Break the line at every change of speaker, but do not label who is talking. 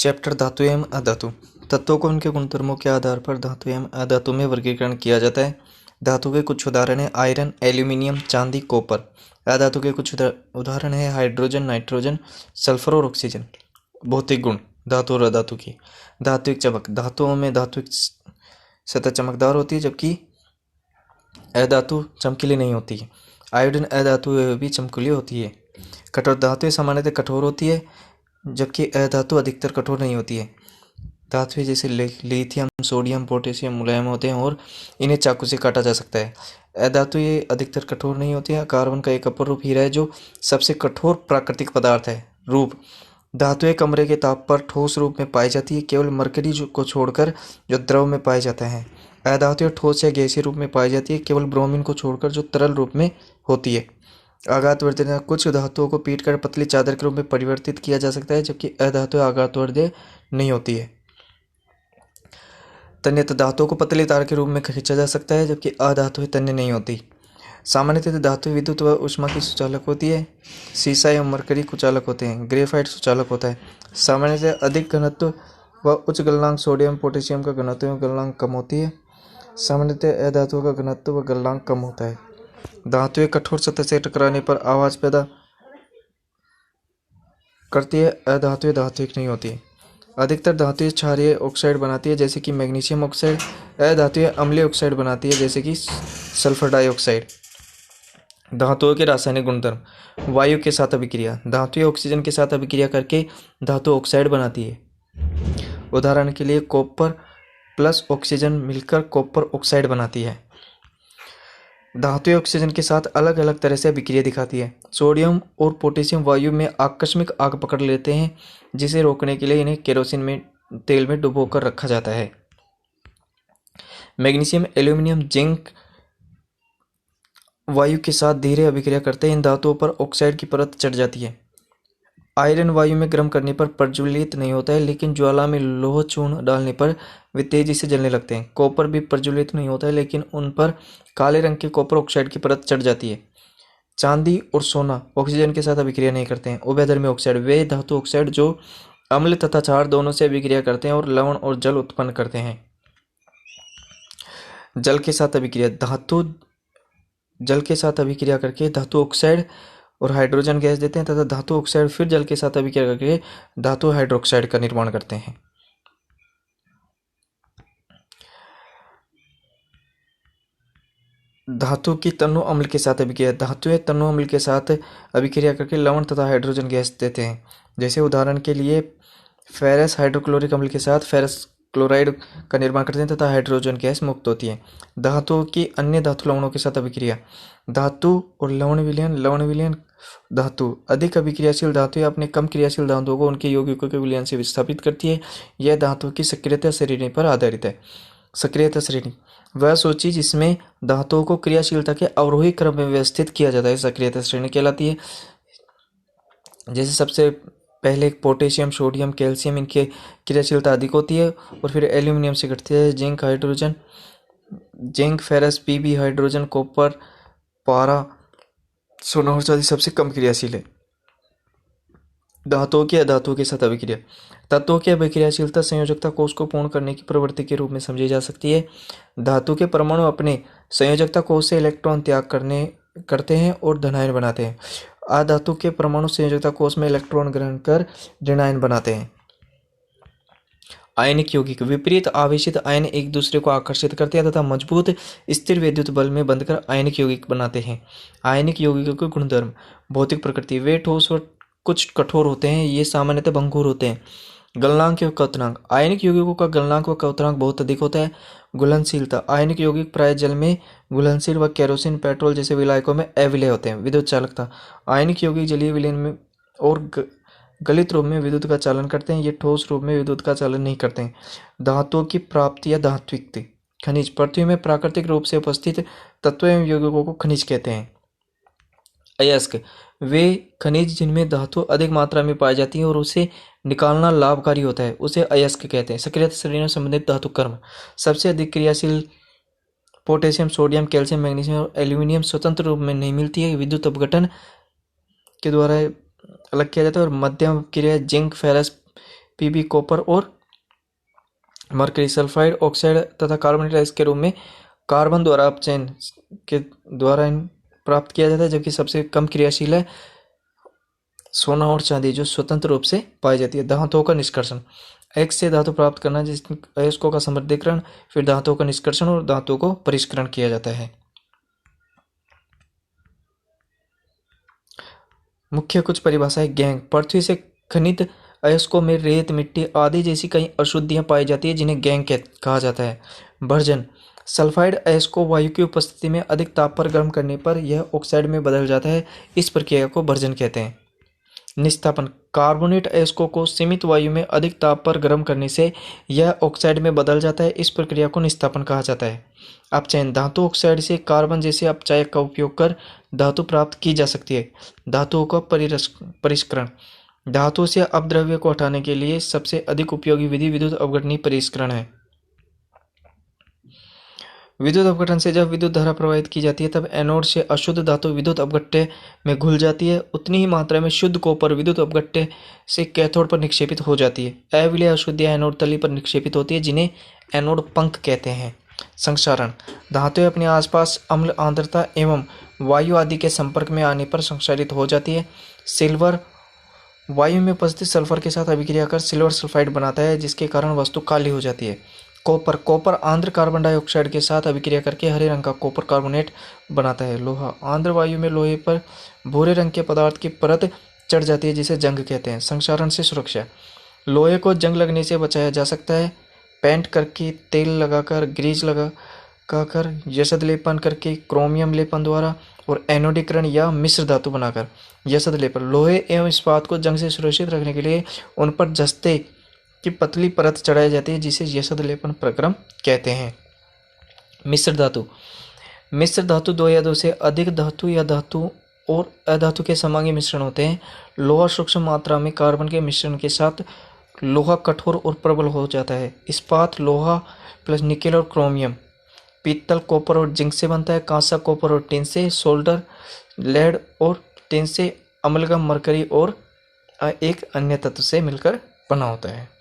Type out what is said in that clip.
Chapter धातु एवं अधातु। तत्वों को उनके गुणधर्मों के आधार पर धातु एवं अधातु में वर्गीकरण किया जाता है। धातु के कुछ उदाहरण हैं आयरन, एल्यूमिनियम, चांदी, कॉपर। अधातु के कुछ उदाहरण हैं हाइड्रोजन, नाइट्रोजन, सल्फर और ऑक्सीजन। भौतिक गुण धातु और अधातु की। धात्विक चमक, धातुओं में धात्विक सतह चमकदार होती है जबकि अधातु चमकीली नहीं होती है। आयोडीन अधातु भी चमकीली होती है। कठोर धातुएं सामान्यतः कठोर होती है जबकि अधातु अधिकतर कठोर नहीं होती है। धातुएं जैसे लिथियम, सोडियम, पोटेशियम मुलायम होते हैं और इन्हें चाकू से काटा जा सकता है। अधातु ये अधिकतर कठोर नहीं होती है। कार्बन का एक अपर रूप हीरा है जो सबसे कठोर प्राकृतिक पदार्थ है। रूप, धातुएं कमरे के ताप पर ठोस रूप में पाई जाती है, केवल मरकरी को छोड़कर जो द्रव में पाए जाते हैं। अधातुएं ठोस या गैसीय रूप में पाई जाती है, केवल ब्रोमीन को छोड़कर जो तरल रूप में होती है। आघातवर्धक, कुछ धातुओं को पीटकर पतली चादर के रूप में परिवर्तित किया जा सकता है जबकि अधातु आघातवर्धक नहीं होती है। तन्यता, धातुओं को पतली तार के रूप में खींचा जा सकता है जबकि अधातुएं तन्य नहीं होती। सामान्यतः धातु विद्युत व ऊष्मा की सुचालक होती है। सीसा एवं मरकरी कुचालक होते हैं। ग्रेफाइट सुचालक होता है। सामान्यतः अधिक घनत्व व उच्च गलनांक सोडियम, पोटेशियम का घनत्व एवं गलनांक कम होती है। सामान्यतः अधातुओं का घनत्व व गलनांक कम होता है। धातुएं कठोर सतह से टकराने पर आवाज पैदा करती है। अधातुएं धात्विक नहीं होती। अधिकतर धातुएं क्षारीय ऑक्साइड बनाती है जैसे कि मैग्नीशियम ऑक्साइड। अधातुएं अम्लीय ऑक्साइड बनाती है जैसे कि सल्फर डाइऑक्साइड। धातुओं के रासायनिक गुणधर्म, वायु के साथ अभिक्रिया, धातुएं ऑक्सीजन के साथ अभिक्रिया करके धातु ऑक्साइड बनाती है। उदाहरण के लिए कॉपर प्लस ऑक्सीजन मिलकर कॉपर ऑक्साइड बनाती है। धातुएं ऑक्सीजन के साथ अलग अलग तरह से अभिक्रिया दिखाती है। सोडियम और पोटेशियम वायु में आकस्मिक आग पकड़ लेते हैं जिसे रोकने के लिए इन्हें केरोसिन में तेल में डुबोकर रखा जाता है। मैग्नीशियम, एल्यूमिनियम, जिंक वायु के साथ धीरे अभिक्रिया करते हैं। इन धातुओं पर ऑक्साइड की परत चढ़ जाती है। आयरन वायु में गर्म करने पर प्रज्वलित नहीं होता है लेकिन ज्वाला में लोह चूर्ण डालने पर वे तेजी से जलने लगते हैं। कॉपर भी प्रज्वलित नहीं होता है लेकिन उन पर काले रंग के कॉपर ऑक्साइड की परत चढ़ जाती है। चांदी और सोना ऑक्सीजन के साथ अभिक्रिया नहीं करते हैं। उभयधर्मी ऑक्साइड, वे धातु ऑक्साइड जो अम्ल तथा क्षार दोनों से अभिक्रिया करते हैं और लवण और जल उत्पन्न करते हैं। जल के साथ अभिक्रिया, धातु जल के साथ अभिक्रिया करके धातु ऑक्साइड और हाइड्रोजन गैस देते हैं तथा धातु ऑक्साइड फिर जल के साथ अभिक्रिया करके धातु हाइड्रोक्साइड का निर्माण करते हैं। धातु की तनु अम्ल के साथ अभिक्रिया, धातुएं तनु अम्ल के साथ अभिक्रिया करके लवण तथा हाइड्रोजन गैस देते हैं। जैसे उदाहरण के लिए फेरस हाइड्रोक्लोरिक अम्ल के साथ फेरस क्लोराइड का निर्माण करते हैं तथा हाइड्रोजन गैस मुक्त होती है। धातुओं की अन्य धातु लवणों के साथ अभिक्रिया, धातु और लवण विलयन धातु अधिक अभिक्रियाशील धातु या अपने कम क्रियाशील धातुओं को उनके यौगिकों के विलयन से विस्थापित करती है। यह धातुओं की सक्रियता श्रेणी पर आधारित है। सक्रियता श्रेणी वह सूची जिसमें धातुओं को क्रियाशीलता के अवरोही क्रम में व्यवस्थित किया जाता है सक्रियता श्रेणी कहलाती है। जैसे सबसे पहले पोटेशियम, सोडियम, कैल्शियम, इनके क्रियाशीलता अधिक होती है और फिर एल्यूमिनियम से घटती है। Zinc, hydrogen, zinc, ferrous, PB, hydrogen, copper, पारा, सोना और चांदी सबसे कम क्रियाशील है। धातुओं की अधातुओं के साथ अभिक्रिया, तत्वों की अभिक्रियाशीलता संयोजकता कोष को पूर्ण करने की प्रवृत्ति के रूप में समझी जा सकती है। धातु के परमाणु अपने संयोजकता कोष से इलेक्ट्रॉन त्याग करते हैं और धनायन बनाते हैं। अधातु के परमाणु संयोजकता कोष में इलेक्ट्रॉन ग्रहण कर ऋणायन बनाते हैं। आयनिक यौगिक, विपरीत आवेशित आयन एक दूसरे को आकर्षित करते हैं तथा मजबूत स्थिर विद्युत बल में बंधकर आयनिक यौगिक बनाते हैं। आयनिक यौगिकों के गुणधर्म, भौतिक प्रकृति, वे ठोस और कुछ कठोर होते हैं। ये सामान्यतः भंगुर होते हैं। गलनांक व क्वथनांक, आयनिक यौगिकों का गलनांक व क्वथनांक बहुत अधिक होता है। घुलनशीलता, आयनिक यौगिक प्राय जल में घुलनशील व केरोसिन, पेट्रोल जैसे विलायकों में अविलेय होते हैं। विद्युत चालकता, आयनिक यौगिक जलीय विलयन में और गलित रूप में विद्युत का चालन करते हैं। ये ठोस रूप में विद्युत का चालन नहीं करते हैं। धातुओं की प्राप्ति या धात्विकता, खनिज, पृथ्वी में प्राकृतिक रूप से उपस्थित तत्व एवं यौगिकों को खनिज कहते हैं। अयस्क, वे खनिज जिनमें धातु अधिक मात्रा में पाई जाती है और उसे निकालना लाभकारी होता है, उसे अयस्क कहते हैं। सक्रियता श्रेणी में संबंधित धातु कर्म, सबसे अधिक क्रियाशील पोटेशियम, सोडियम, कैल्शियम, मैग्नीशियम और एल्यूमिनियम स्वतंत्र रूप में नहीं मिलती है, विद्युत अपघटन के द्वारा अलग किया जाता है। और मध्यम क्रिया जिंक, फेरस, Pb कॉपर और मरकरी सल्फाइड ऑक्साइड तथा कार्बोनेट के रूप में कार्बन द्वारा अपचयन के द्वारा प्राप्त किया जाता है, जबकि सबसे कम क्रियाशील है सोना और चांदी जो स्वतंत्र रूप से पाई जाती है। धातुओं का निष्कर्षण, एक्स से धातु प्राप्त करना जिसमें अयस्कों का समृद्धीकरण, फिर धातुओं का निष्कर्षण और धातुओं को परिष्करण किया जाता है। मुख्य कुछ परिभाषाएं। गैंग, पृथ्वी से खनित अयस्कों में रेत, मिट्टी आदि जैसी कई अशुद्धियां पाई जाती है जिन्हें गैंग कहा जाता है। भर्जन, सल्फाइड अयस्कों वायु की उपस्थिति में अधिक ताप पर गर्म करने पर यह ऑक्साइड में बदल जाता है, इस प्रक्रिया को भर्जन कहते हैं। निस्तापन, कार्बोनेट अयस्कों को सीमित वायु में अधिक ताप पर गर्म करने से यह ऑक्साइड में बदल जाता है, इस प्रक्रिया को निस्तापन कहा जाता है। अपचयन, धातु ऑक्साइड से कार्बन जैसे अपचायक का उपयोग कर धातु प्राप्त की जा सकती है। धातुओं का परिष्करण, धातु से अपद्रव्य को हटाने के लिए सबसे अधिक उपयोगी विधि विद्युत अपघटनीय परिष्करण है। विद्युत अपघटन से जब विद्युत धारा प्रवाहित की जाती है तब एनोड से अशुद्ध धातु विद्युत अपघट्य में घुल जाती है, उतनी ही मात्रा में शुद्ध कॉपर विद्युत अपघट्य से कैथोड पर निक्षेपित हो जाती है। अविलेय अशुद्धियां एनोड तली पर निक्षेपित होती है जिन्हें एनोड पंख कहते हैं। संक्षारण, धातुएं अपने आसपास अम्ल, आर्द्रता एवं वायु आदि के संपर्क में आने पर संक्षारित हो जाती है। सिल्वर, वायु में उपस्थित सल्फर के साथ अभिक्रिया कर सिल्वर सल्फाइड बनाता है जिसके कारण वस्तु काली हो जाती है। कॉपर आंध्र कार्बन डाइऑक्साइड के साथ अभिक्रिया करके हरे रंग का कॉपर कार्बोनेट बनाता है। लोहा, आंध्र वायु में लोहे पर भूरे रंग के पदार्थ की परत चढ़ जाती है जिसे जंग कहते हैं। संक्षारण से सुरक्षा, लोहे को जंग लगने से बचाया जा सकता है। पेंट करके, तेल लगाकर, ग्रीज लगाकर, यशद लेपन करके, क्रोमियम लेपन द्वारा और एनोडीकरण या मिश्र धातु बनाकर। यशद लेपन, लोहे एवं इस्पात को जंग से सुरक्षित रखने के लिए उन पर जस्ते की पतली परत चढ़ाई जाती है जिसे यशद लेपन प्रक्रम कहते हैं। मिश्र धातु दो या दो से अधिक धातु या धातु और अधातु के समांगी मिश्रण होते हैं। लोहा सूक्ष्म मात्रा में कार्बन के मिश्रण के साथ लोहा कठोर और प्रबल हो जाता है। इस्पात लोहा प्लस निकेल और क्रोमियम। पीतल कॉपर और जिंक से बनता है। कांसा कॉपर और टिन से। सोल्डर लेड और टिन से। अमलगम मरकरी और एक अन्य तत्व से मिलकर बना होता है।